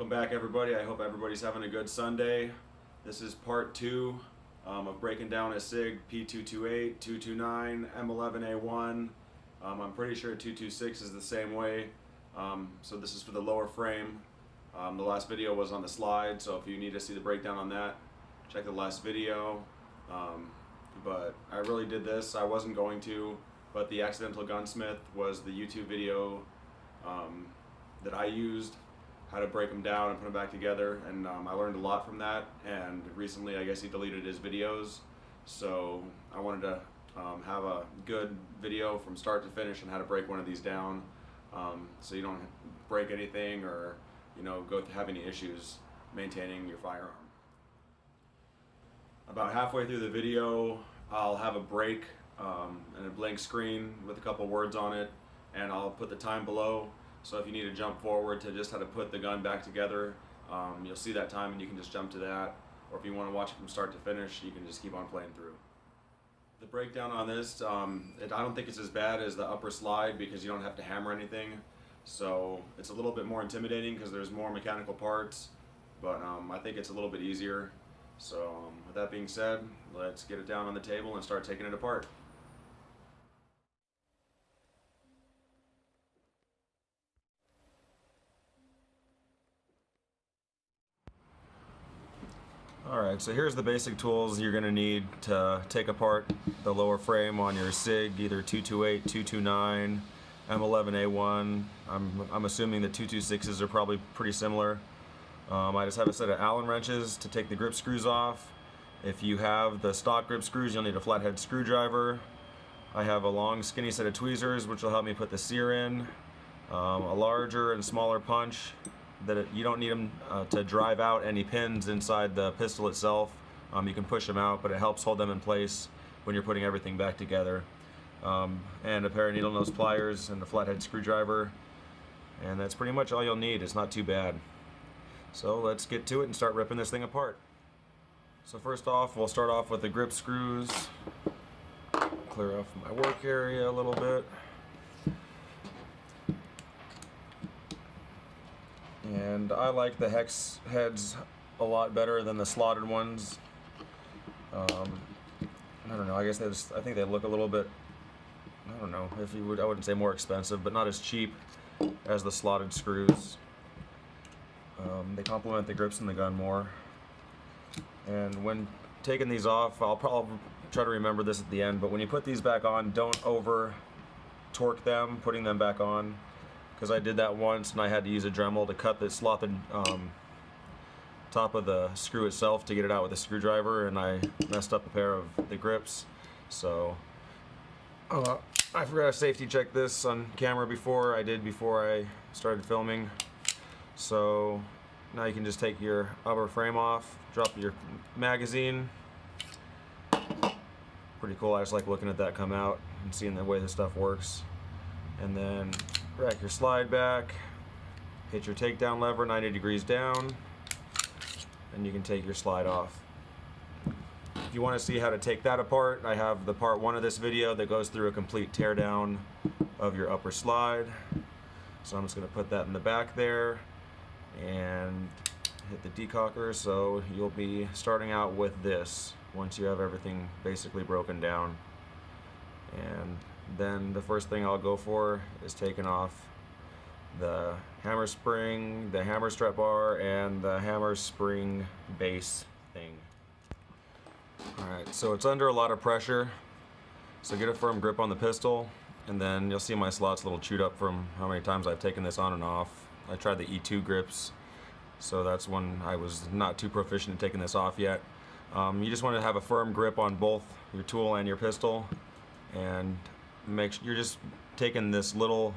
Welcome back, everybody. I hope everybody's having a good Sunday. This is part 2 of breaking down a Sig P228 P229 M11A1. I'm pretty sure 226 is the same way. So this is for the lower frame. The last video was on the slide, so if you need to see the breakdown on that, check the last video. But I really did this. I wasn't going to, but the Accidental Gunsmith was the YouTube video that I used, how to break them down and put them back together, and I learned a lot from that. And recently, I guess he deleted his videos, so I wanted to have a good video from start to finish on how to break one of these down, so you don't break anything or have any issues maintaining your firearm. About halfway through the video, I'll have a break and a blank screen with a couple words on it, and I'll put the time below. So if you need to jump forward to just how to put the gun back together, you'll see that time and you can just jump to that. Or if you want to watch it from start to finish, you can just keep on playing through. The breakdown on this, I don't think it's as bad as the upper slide because you don't have to hammer anything. So it's a little bit more intimidating because there's more mechanical parts, but I think it's a little bit easier. So with that being said, let's get it down on the table and start taking it apart. Alright, so here's the basic tools you're going to need to take apart the lower frame on your Sig, either 228, 229, M11A1. I'm assuming the 226s are probably pretty similar. I just have a set of Allen wrenches to take the grip screws off. If you have the stock grip screws, you'll need a flathead screwdriver. I have a long skinny set of tweezers which will help me put the sear in. A larger and smaller punch. You don't need them to drive out any pins inside the pistol itself. You can push them out, but it helps hold them in place when you're putting everything back together. And a pair of needle nose pliers and a flathead screwdriver. And that's pretty much all you'll need. It's not too bad. So let's get to it and start ripping this thing apart. So first off, we'll start off with the grip screws. Clear off my work area a little bit. And I like the hex heads a lot better than the slotted ones. I don't know, I think they look a little bit, I don't know, I wouldn't say more expensive, but not as cheap as the slotted screws. They complement the grips in the gun more. And when taking these off, I'll probably try to remember this at the end, but when you put these back on, don't over torque them putting them back on. Because I did that once and I had to use a Dremel to cut the slotted top of the screw itself to get it out with a screwdriver, and I messed up a pair of the grips. So I forgot to safety check this on camera before I started filming. So now you can just take your upper frame off, drop your magazine. Pretty cool. I just like looking at that come out and seeing the way this stuff works. And then rack your slide back, hit your takedown lever 90 degrees down, and you can take your slide off. If you want to see how to take that apart, I have the part 1 of this video that goes through a complete teardown of your upper slide. So I'm just going to put that in the back there and hit the decocker. So you'll be starting out with this once you have everything basically broken down. And then the first thing I'll go for is taking off the hammer spring, the hammer strap bar, and the hammer spring base thing. Alright, so it's under a lot of pressure, so get a firm grip on the pistol, and then you'll see my slots a little chewed up from how many times I've taken this on and off. I tried the E2 grips, so that's when I was not too proficient in taking this off yet. You just want to have a firm grip on both your tool and your pistol, and make sure you're just taking this little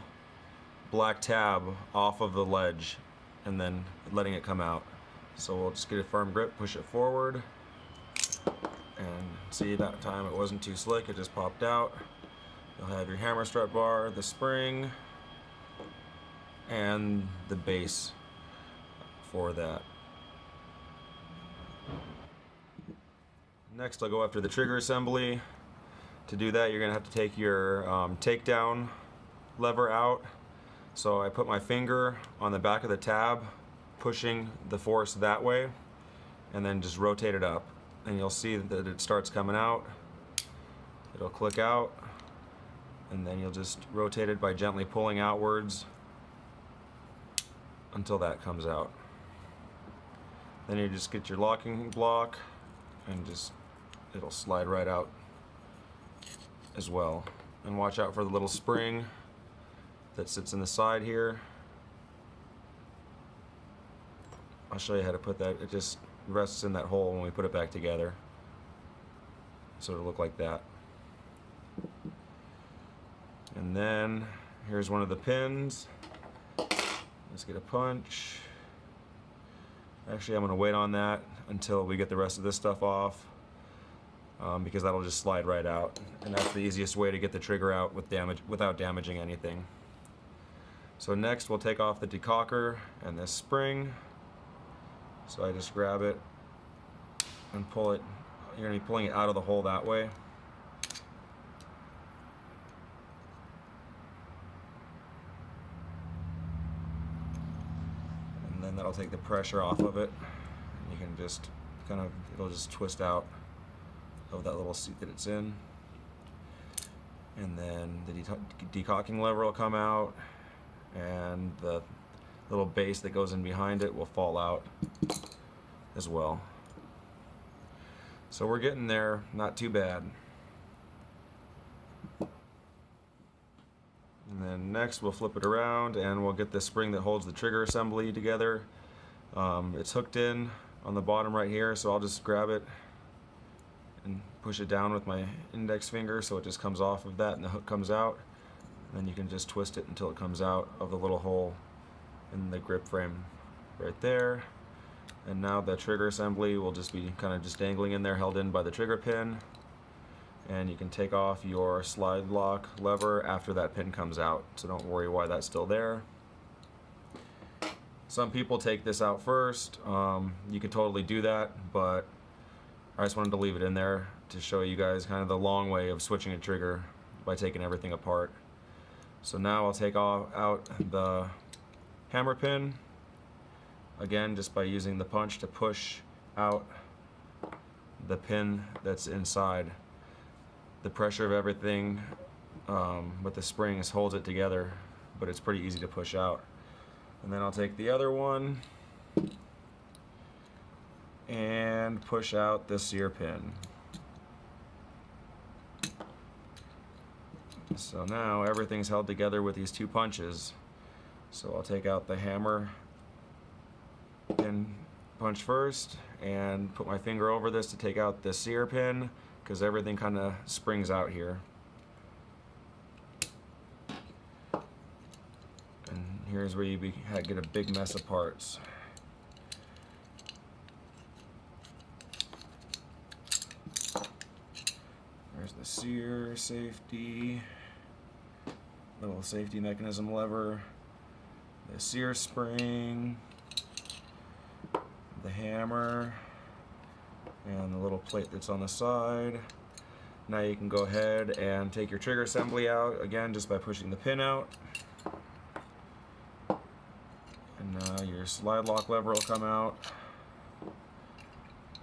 black tab off of the ledge and then letting it come out. So we'll just get a firm grip, push it forward, and see, that time it wasn't too slick, it just popped out. You'll have your hammer strap bar, the spring, and the base for that. Next I'll go after the trigger assembly. To do that, you're going to have to take your takedown lever out. So I put my finger on the back of the tab pushing the force that way, and then just rotate it up, and you'll see that it starts coming out. It'll click out, and then you'll just rotate it by gently pulling outwards until that comes out. Then you just get your locking block, and just it'll slide right out as well. And watch out for the little spring that sits in the side here. I'll show you how to put that. It just rests in that hole when we put it back together. So it'll look like that. And then here's one of the pins. Let's get a punch. Actually, I'm going to wait on that until we get the rest of this stuff off, because that'll just slide right out, and that's the easiest way to get the trigger out without damaging anything. So next we'll take off the decocker and this spring. So I just grab it and pull it. You're going to be pulling it out of the hole that way. And then that'll take the pressure off of it. And you can just it'll just twist out of that little seat that it's in. And then the decocking lever will come out, and the little base that goes in behind it will fall out as well. So we're getting there, not too bad. And then next we'll flip it around and we'll get the spring that holds the trigger assembly together. It's hooked in on the bottom right here, so I'll just grab it and push it down with my index finger so it just comes off of that and the hook comes out. And then you can just twist it until it comes out of the little hole in the grip frame right there. And now the trigger assembly will just be kind of just dangling in there, held in by the trigger pin. And you can take off your slide lock lever after that pin comes out, so don't worry why that's still there. Some people take this out first. You could totally do that, but I just wanted to leave it in there to show you guys kind of the long way of switching a trigger by taking everything apart. So now I'll take out the hammer pin, again just by using the punch to push out the pin that's inside. The pressure of everything with the springs holds it together, but it's pretty easy to push out. And then I'll take the other one and push out the sear pin. So now everything's held together with these two punches. So I'll take out the hammer pin punch first and put my finger over this to take out the sear pin, because everything kind of springs out here. And here's where you get a big mess of parts. There's the sear safety, little safety mechanism lever, the sear spring, the hammer, and the little plate that's on the side. Now you can go ahead and take your trigger assembly out, again just by pushing the pin out. And now your slide lock lever will come out,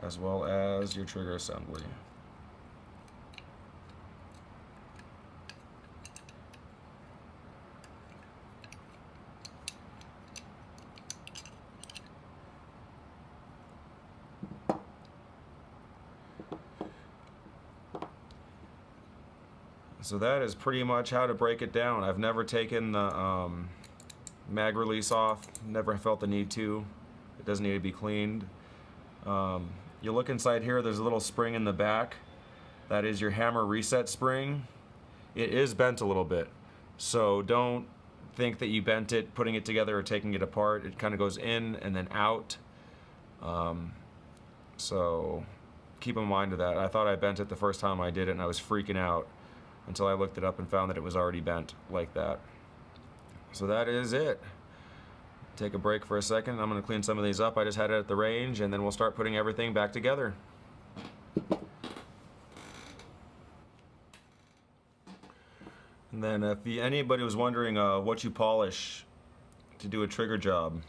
as well as your trigger assembly. So that is pretty much how to break it down. I've never taken the mag release off, never felt the need to. It doesn't need to be cleaned. You look inside here, there's a little spring in the back. That is your hammer reset spring. It is bent a little bit, so don't think that you bent it putting it together or taking it apart. It kind of goes in and then out. So keep in mind of that. I thought I bent it the first time I did it and I was freaking out until I looked it up and found that it was already bent like that. So that is it. Take a break for a second. I'm going to clean some of these up. I just had it at the range, and then we'll start putting everything back together. And then if anybody was wondering what you polish to do a trigger job,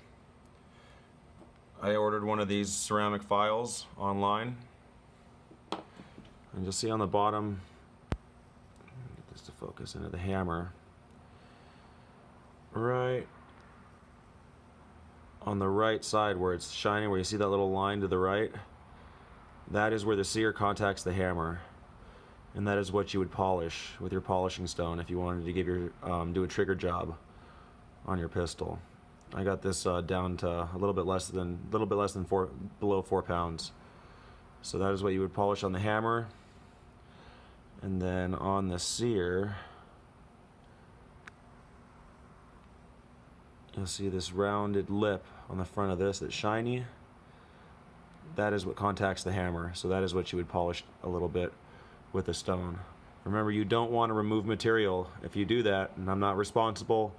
I ordered one of these ceramic files online, and you'll see on the bottom, get this to focus into the hammer, right on the right side where it's shining, where you see that little line to the right, that is where the sear contacts the hammer, and that is what you would polish with your polishing stone if you wanted to give your do a trigger job on your pistol. I got this down to a little bit less than below 4 pounds. So that is what you would polish on the hammer, and then on the sear, you'll see this rounded lip on the front of this that's shiny. That is what contacts the hammer, so that is what you would polish a little bit with a stone. Remember, you don't want to remove material. If you do that, and I'm not responsible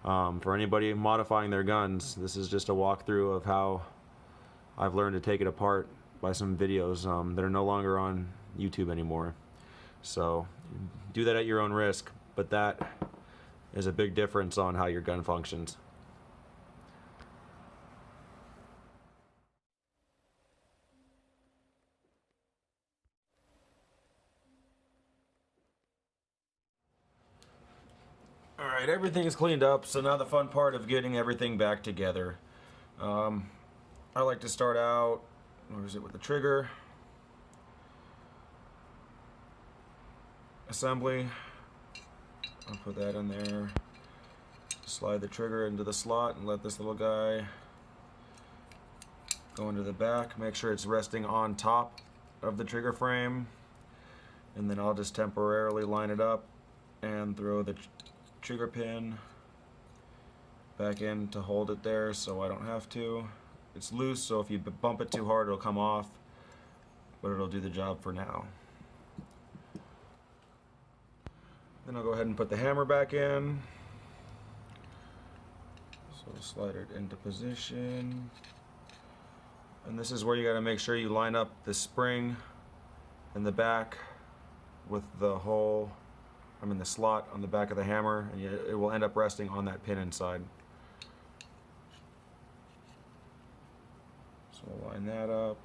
for anybody modifying their guns, this is just a walkthrough of how I've learned to take it apart by some videos that are no longer on YouTube anymore. So do that at your own risk, but that is a big difference on how your gun functions. Alright, everything is cleaned up, so now the fun part of getting everything back together. I like to start out, where is it, with the trigger. Assembly. I'll put that in there. Slide the trigger into the slot and let this little guy go into the back. Make sure it's resting on top of the trigger frame. And then I'll just temporarily line it up and throw the trigger pin back in to hold it there so I don't have to. It's loose, so if you bump it too hard it'll come off, but it'll do the job for now. Then I'll go ahead and put the hammer back in. So slide it into position. And this is where you got to make sure you line up the spring in the back with the hole, the slot on the back of the hammer, and it will end up resting on that pin inside. So we'll line that up.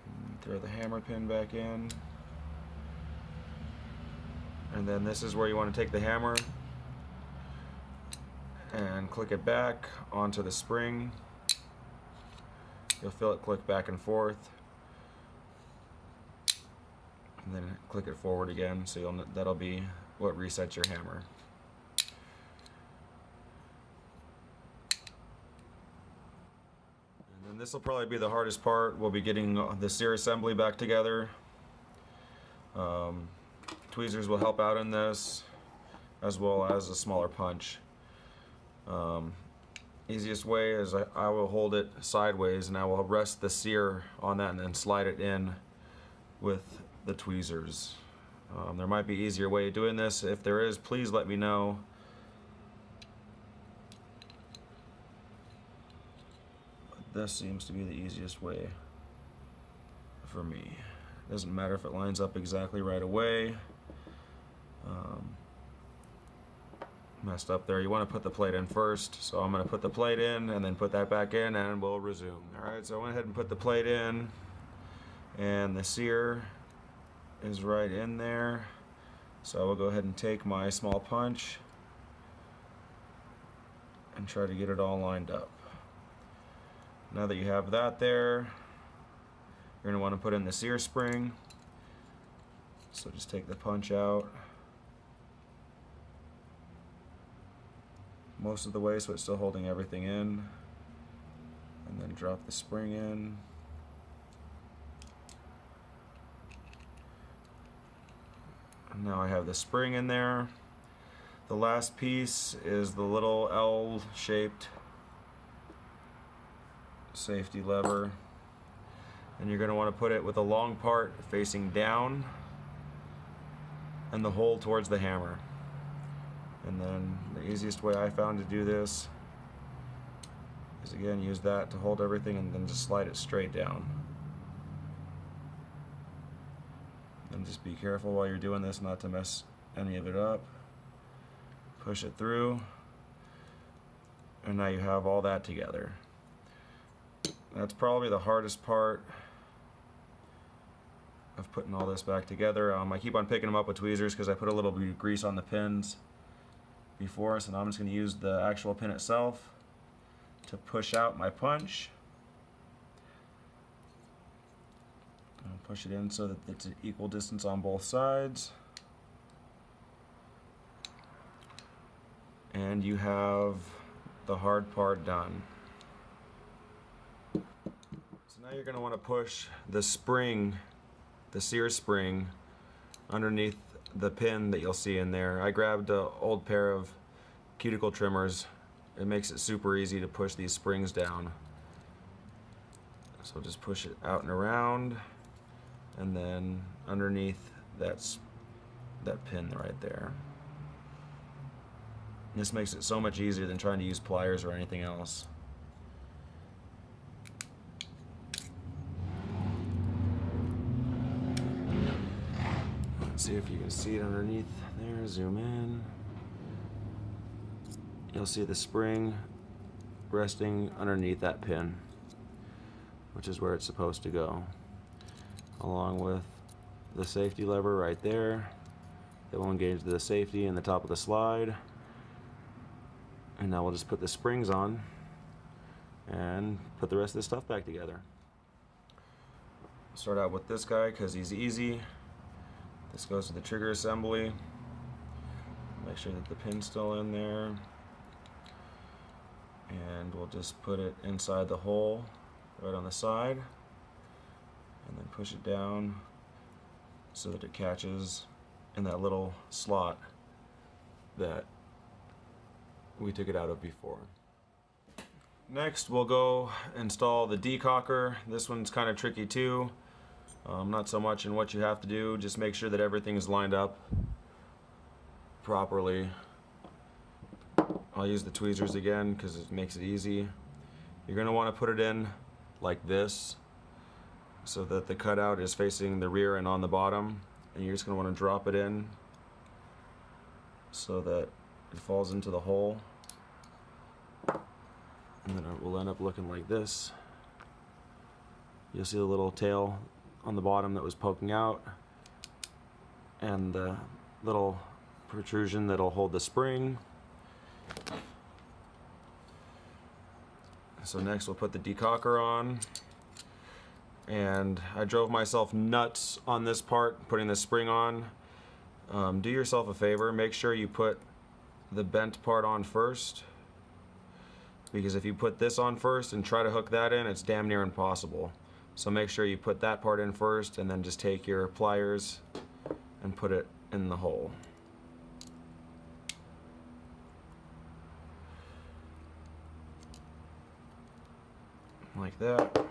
And throw the hammer pin back in. And then this is where you want to take the hammer and click it back onto the spring. You'll feel it click back and forth, and then click it forward again, so that'll be what resets your hammer. And then this will probably be the hardest part. We'll be getting the sear assembly back together. Tweezers will help out in this, as well as a smaller punch. Easiest way is I will hold it sideways and I will rest the sear on that and then slide it in with the tweezers. There might be an easier way of doing this. If there is, please let me know. But this seems to be the easiest way for me. Doesn't matter if it lines up exactly right away. Messed up there. You want to put the plate in first, so I'm going to put the plate in and then put that back in and we'll resume. Alright, so I went ahead and put the plate in, and the sear is right in there, so I will go ahead and take my small punch and try to get it all lined up. Now that you have that there, you're going to want to put in the sear spring, so just take the punch out most of the way so it's still holding everything in, and then drop the spring in. And now I have the spring in there. The last piece is the little L-shaped safety lever, and you're going to want to put it with a long part facing down and the hole towards the hammer. And then the easiest way I found to do this is, again, use that to hold everything and then just slide it straight down. And just be careful while you're doing this not to mess any of it up. Push it through. And now you have all that together. That's probably the hardest part of putting all this back together. I keep on picking them up with tweezers because I put a little bit of grease on the pins before, so now I'm just going to use the actual pin itself to push out my punch. I'll push it in so that it's an equal distance on both sides. And you have the hard part done. So now you're going to want to push the spring, the sear spring, underneath the pin that you'll see in there. I grabbed an old pair of cuticle trimmers. It makes it super easy to push these springs down. So just push it out and around, and then underneath that pin right there. This makes it so much easier than trying to use pliers or anything else. Let's see if you can see it underneath there. Zoom in. You'll see the spring resting underneath that pin, which is where it's supposed to go, along with the safety lever right there that will engage the safety in the top of the slide. And now we'll just put the springs on and put the rest of the stuff back together. Start out with this guy because he's easy. This goes to the trigger assembly. Make sure that the pin's still in there. And we'll just put it inside the hole right on the side, and then push it down so that it catches in that little slot that we took it out of before. Next we'll go install the decocker. This one's kind of tricky too. Not so much in what you have to do, just make sure that everything's lined up properly. I'll use the tweezers again because it makes it easy. You're going to want to put it in like this so that the cutout is facing the rear and on the bottom, and you're just going to want to drop it in so that it falls into the hole, and then it will end up looking like this. You'll see the little tail on the bottom that was poking out, and the little protrusion that'll hold the spring. So next we'll put the decocker on, and I drove myself nuts on this part putting the spring on. Do yourself a favor, make sure you put the bent part on first, because if you put this on first and try to hook that in, it's damn near impossible. So make sure you put that part in first, and then just take your pliers and put it in the hole. Like that,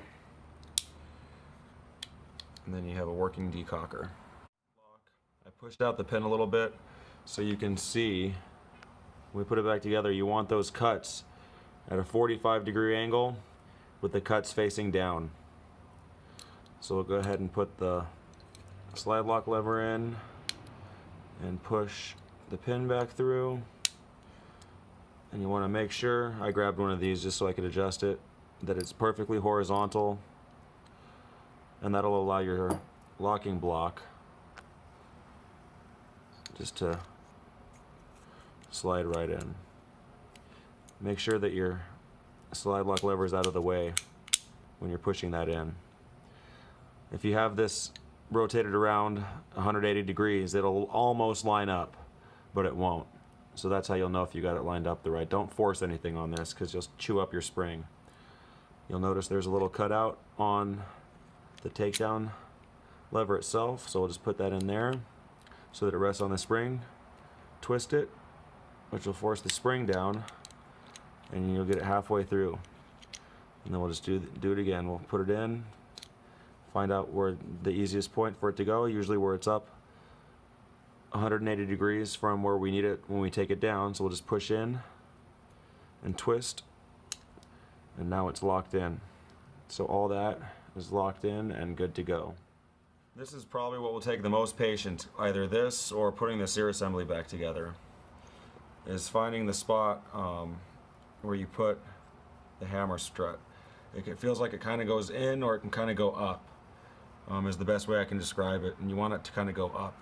and then you have a working decocker. I pushed out the pin a little bit so you can see when we put it back together. You want those cuts at a 45-degree angle with the cuts facing down. So we'll go ahead and put the slide lock lever in and push the pin back through, and you want to make sure, I grabbed one of these just so I could adjust it, that it's perfectly horizontal, and that'll allow your locking block just to slide right in. Make sure that your slide lock lever is out of the way when you're pushing that in. If you have this rotated around 180 degrees, it'll almost line up, but it won't. So that's how you'll know if you got it lined up the right. Don't force anything on this because you'll chew up your spring. You'll notice there's a little cutout on the takedown lever itself, so we'll just put that in there so that it rests on the spring. Twist it, which will force the spring down, and you'll get it halfway through. And then we'll just do it again. We'll put it in, find out where the easiest point for it to go, usually where it's up 180 degrees from where we need it when we take it down. So we'll just push in and twist, and now it's locked in. So all that is locked in and good to go. This is probably what will take the most patience, either this or putting the sear assembly back together, is finding the spot where you put the hammer strut. It feels like it kind of goes in, or it can kind of go up, is the best way I can describe it. And you want it to kind of go up.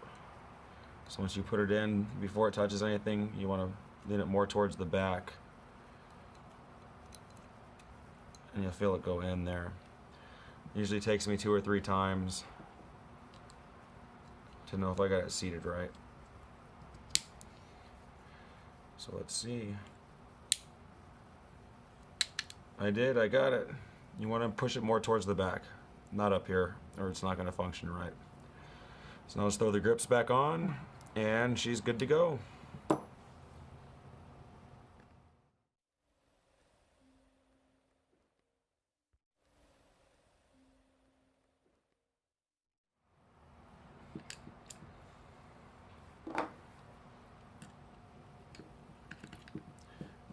So once you put it in, before it touches anything, you want to lean it more towards the back. And you'll feel it go in there. Usually takes me 2 or 3 times to know if I got it seated right. So let's see. I did, I got it. You want to push it more towards the back, not up here, or it's not going to function right. So now let's throw the grips back on, and she's good to go.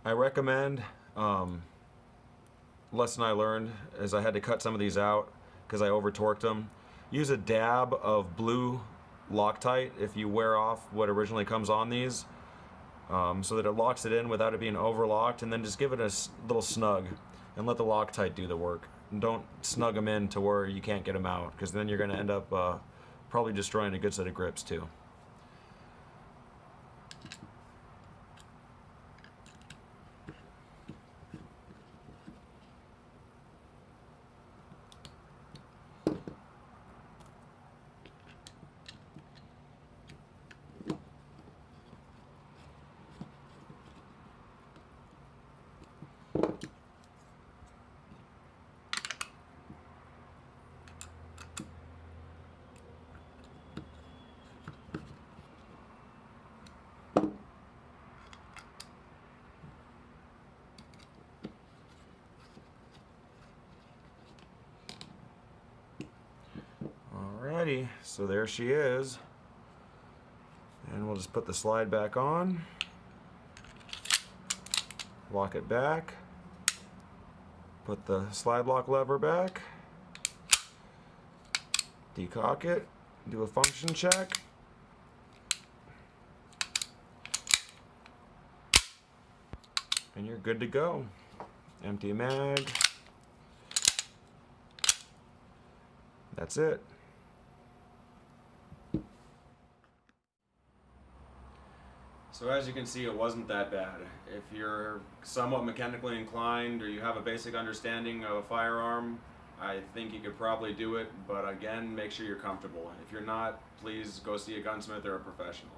I recommend, lesson I learned is I had to cut some of these out because I over torqued them. Use a dab of blue Loctite if you wear off what originally comes on these, so that it locks it in without it being overlocked, and then just give it a little snug and let the Loctite do the work. And don't snug them in to where you can't get them out, because then you're going to end up probably destroying a good set of grips too. Alrighty, so there she is. And we'll just put the slide back on, lock it back, put the slide lock lever back, decock it, do a function check, and you're good to go. Empty mag. That's it. So as you can see, it wasn't that bad. If you're somewhat mechanically inclined or you have a basic understanding of a firearm, I think you could probably do it, but again, make sure you're comfortable. If you're not, please go see a gunsmith or a professional.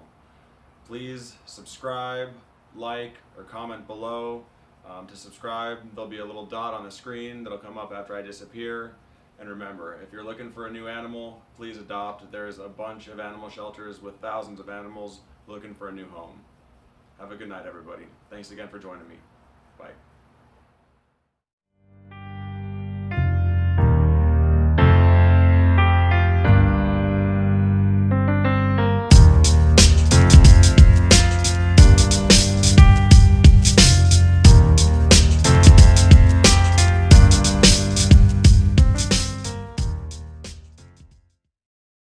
Please subscribe, like, or comment below. To subscribe, there'll be a little dot on the screen that'll come up after I disappear. And remember, if you're looking for a new animal, please adopt. There's a bunch of animal shelters with thousands of animals looking for a new home. Have a good night, everybody. Thanks again for joining me. Bye.